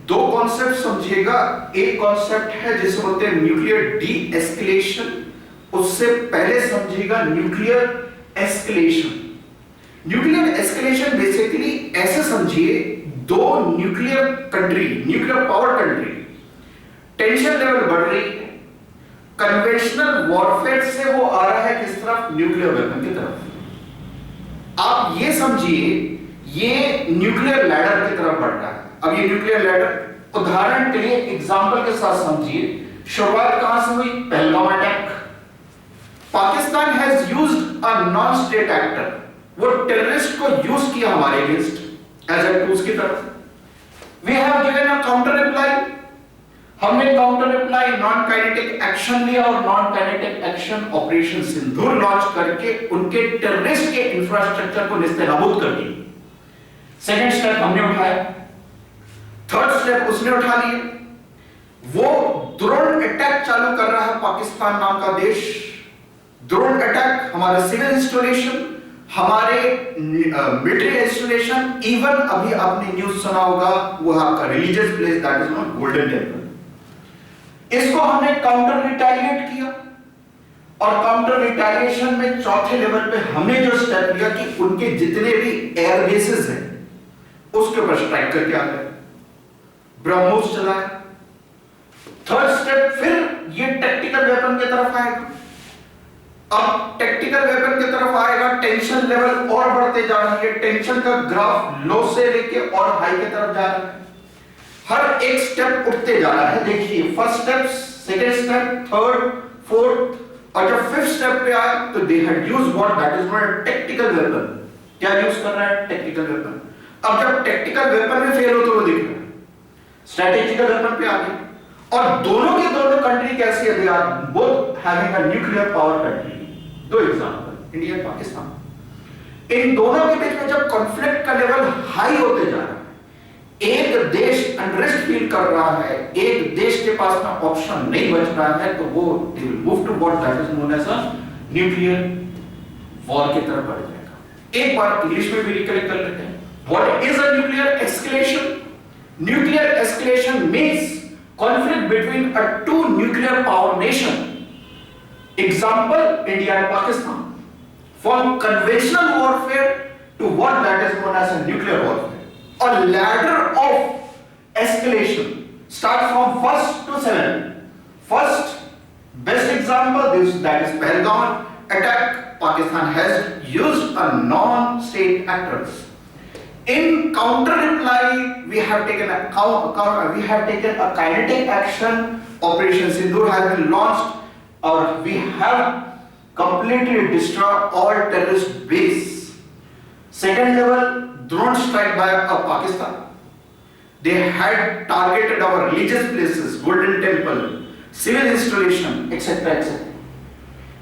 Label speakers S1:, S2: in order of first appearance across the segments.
S1: दो कॉन्सेप्ट समझिएगा। एक कॉन्सेप्ट है जिसे बोलते हैं न्यूक्लियर डी एस्केलेशन, उससे पहले समझिएगा nuclear escalation. Nuclear escalation basically ऐसे समझिए, दो nuclear country, nuclear power country, tension level बढ़ रही है, कन्वेंशनल वॉरफेयर से वो आ रहा है किस तरफ, न्यूक्लियर वेपन की तरफ। आप ये समझिए ये न्यूक्लियर लैडर की तरफ बढ़ रहा है। अब ये न्यूक्लियर लैडर उदाहरण के लिए एग्जांपल के साथ समझिए, शुरुआत कहां से हुई, Pahalgam attack. Pakistan has used a non state actor, वो टेररिस्ट को यूज किया हमारे अगेंस्ट एज अ टूल्स की तरफ। We have given a counter reply, हमने counter reply non kinetic action लिया और non kinetic action operation Sindoor launch करके उनके टेररिस्ट के इंफ्रास्ट्रक्चर को निस्तेनाबूद कर दिया। सेकंड स्टेप हमने उठाया, थर्ड स्टेप उसने उठा लिया। वो ड्रोन अटैक चालू कर रहा है पाकिस्तान नाम का देश। ड्रोन अटैक हमारे सिविल इंस्टॉलेशन, हमारे मिलिट्री इंस्टॉलेशन, इवन अभी आपने न्यूज सुना होगा वो आपका religious place that is not golden temple. इसको हमने काउंटर रिटेलिएट किया और काउंटर रिटेलिएशन में चौथे लेवल पे हमने जो स्टेप लिया कि उनके जितने भी एयर बेसेस हैं उसके ऊपर स्ट्राइक करके आ गए, ब्रह्मोस चलाया। थर्ड स्टेप फिर ये टैक्टिकल वेपन की तरफ आएगा। अब टैक्टिकल वेपन की तरफ आएगा, टेंशन लेवल और बढ़ते जा रही है, टेंशन का ग्राफ लो से लेके और हाई की तरफ जा रहा है। हर एक स्टेप उठते जा रहा है। देखिए first step, second step, third, fourth, और जब फिफ्थ स्टेप पे आए तो they had used what that is not tactical weapon. क्या यूज कर रहा है, टेक्निकल वेपन। अब जब टेक्निकल वेपन में फेल हो तो वो दिख रहा है स्ट्रेटेजिकल वेपन पे आ गए। और दोनों के दोनों कंट्री कैसी है, they are both having a nuclear power country. दो एग्जांपल, इंडिया और पाकिस्तान। इन दोनों के बीच में जब कॉन्फ्लिक्ट का लेवल हाई होते जा रहा है, एक देश अनरेस्ट फील कर रहा है, एक देश के पास में ऑप्शन नहीं बच रहा है, तो वो they will move to what that is known as a nuclear war की तरफ बढ़ जाएगा। एक बार इंग्लिश में भी रिकलेक्ट कर लेते हैं। What is a nuclear escalation? Nuclear escalation means conflict between a two nuclear power nation. Example, India and Pakistan. From conventional warfare to what that is known as a nuclear warfare. A ladder of escalation starts from first to seven. First, best example, that is Pahalgam attack. Pakistan has used a non-state actors. In counter reply, we have taken a kinetic action. Operation Sindoor has been launched, or we have completely destroyed all terrorist base. Second level, drone strike by Pakistan. They had targeted our religious places, Golden Temple, civil installation, etc., etc.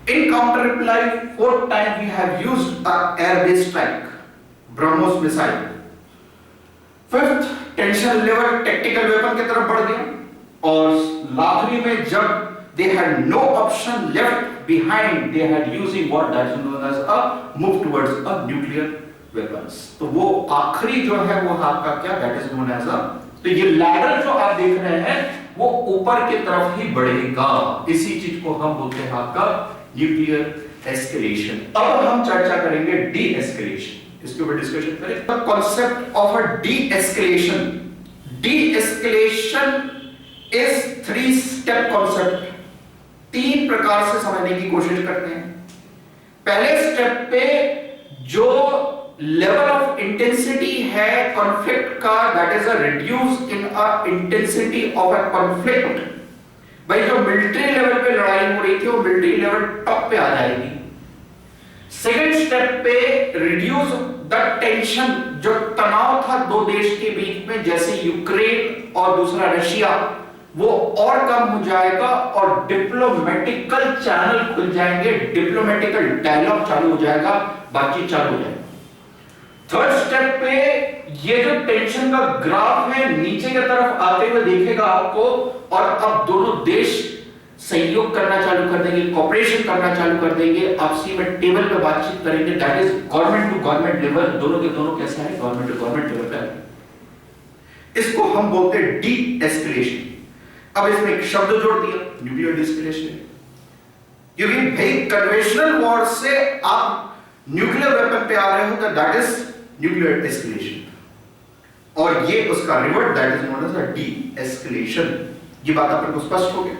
S1: In counter reply, fourth time we have used a air-based strike, BrahMos missile. Fifth, tension level tactical weapon की तरफ बढ़ गया। और आखिरी में जब they had no option left behind, they had using what that is known as a move towards a nuclear weapons. तो वो आखिरी जो है वो आपका क्या, that is known as a, तो ये लैडर जो आप देख रहे हैं वो ऊपर की तरफ ही बढ़ेगा। इसी चीज को हम बोलते हैं आपका न्यूक्लियर एस्केलेशन। अब हम चर्चा करेंगे डी एस्केलेशन, इसके ऊपर डिस्कशन करें। The concept of a D escalation. D escalation is 3 step concept. 3 प्रकार से समझने की कोशिश करते हैं। पहले स्टेप पे जो लेवल ऑफ इंटेंसिटी है कॉन्फ्लिक्ट का, that is a reduce in a intensity of a conflict. भाई जो मिलिट्री लेवल पे लड़ाई हो रही थी वो मिलिट्री लेवल टॉप पे आ जाएगी। सेकेंड स्टेप पे रिड्यूस द टेंशन, जो तनाव था दो देश के बीच में, जैसे यूक्रेन और दूसरा रशिया, वो और कम हो जाएगा और डिप्लोमेटिकल चैनल खुल जाएंगे, डिप्लोमेटिकल डायलॉग चालू हो जाएगा, बातचीत चालू हो जाएगी। थर्ड स्टेप पे ये जो टेंशन का ग्राफ है नीचे की तरफ आते हुए देखेगा आपको, और अब दोनों देश सहयोग करना चालू कर देंगे, कोऑपरेशन करना चालू कर देंगे, आपसी में टेबल पे बातचीत करेंगे। That is government to government level, दोनों के दोनों कैसा है, गवर्नमेंट टू गवर्नमेंट लेवल पे। इसको हम बोलते हैं डी एस्केलेशन। अब इसमें एक शब्द जोड़ दिया, न्यूक्लियर डिस्कलेशन, क्योंकि भाई कन्वेंशनल वॉर से आप न्यूक्लियर वेपन पे आ रहे हो, तो दैट इज न्यूक्लियर एस्केलेशन, और ये उसका revert, that is known as de escalation. ये बात अपन को स्पष्ट हो गई।